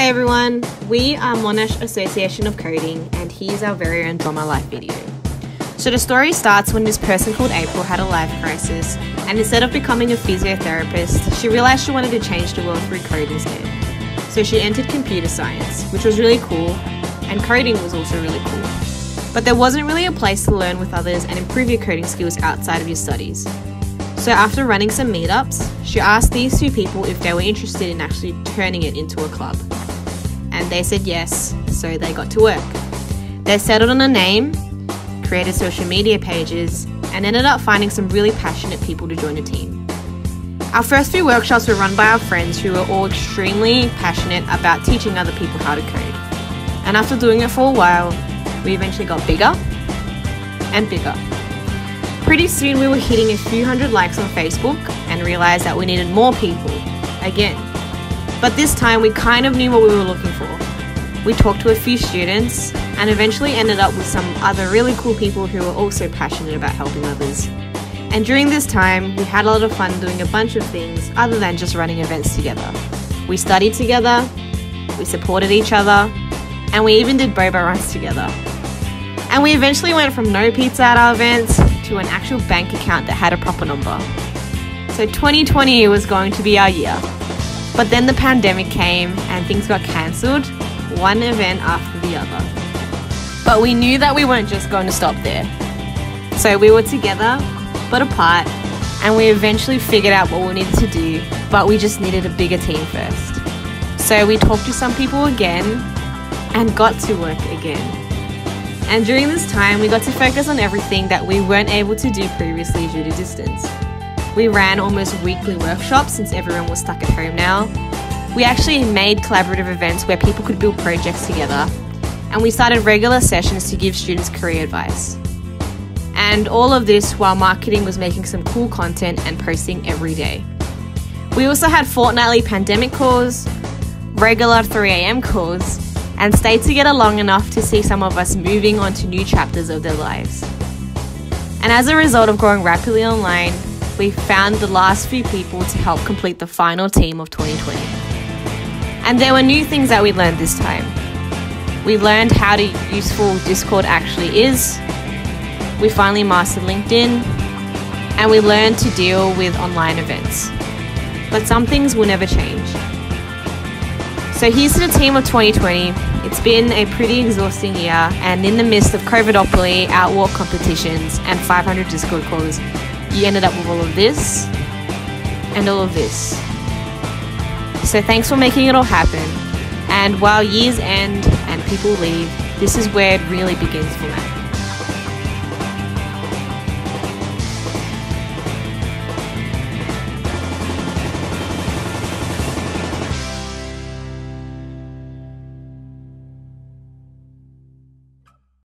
Hey everyone, we are Monash Association of Coding and here's our very own Draw My Life video. So the story starts when this person called April had a life crisis, and instead of becoming a physiotherapist, she realised she wanted to change the world through code instead. So she entered computer science, which was really cool, and coding was also really cool. But there wasn't really a place to learn with others and improve your coding skills outside of your studies. So after running some meetups, she asked these two people if they were interested in actually turning it into a club. And they said yes, so they got to work. They settled on a name, created social media pages, and ended up finding some really passionate people to join the team. Our first few workshops were run by our friends who were all extremely passionate about teaching other people how to code. And after doing it for a while, we eventually got bigger and bigger. Pretty soon we were hitting a few hundred likes on Facebook and realised that we needed more people, again. But this time we kind of knew what we were looking for. We talked to a few students and eventually ended up with some other really cool people who were also passionate about helping others. And during this time, we had a lot of fun doing a bunch of things other than just running events together. We studied together, we supported each other, and we even did boba runs together. And we eventually went from no pizza at our events to an actual bank account that had a proper number. So 2020 was going to be our year. But then the pandemic came and things got cancelled, one event after the other. But we knew that we weren't just going to stop there. So we were together, but apart, and we eventually figured out what we needed to do, but we just needed a bigger team first. So we talked to some people again and got to work again. And during this time, we got to focus on everything that we weren't able to do previously due to distance. We ran almost weekly workshops since everyone was stuck at home now. We actually made collaborative events where people could build projects together. And we started regular sessions to give students career advice. And all of this while marketing was making some cool content and posting every day. We also had fortnightly pandemic calls, regular 3 a.m. calls, and stayed together long enough to see some of us moving on to new chapters of their lives. And as a result of growing rapidly online, we found the last few people to help complete the final team of 2020. And there were new things that we learned this time. We learned how useful Discord actually is. We finally mastered LinkedIn, and we learned to deal with online events. But some things will never change. So here's to the team of 2020. It's been a pretty exhausting year, and in the midst of COVIDopoly, outwalk competitions, and 500 Discord calls, you ended up with all of this and all of this. So thanks for making it all happen. And while years end and people leave, this is where it really begins for Matt.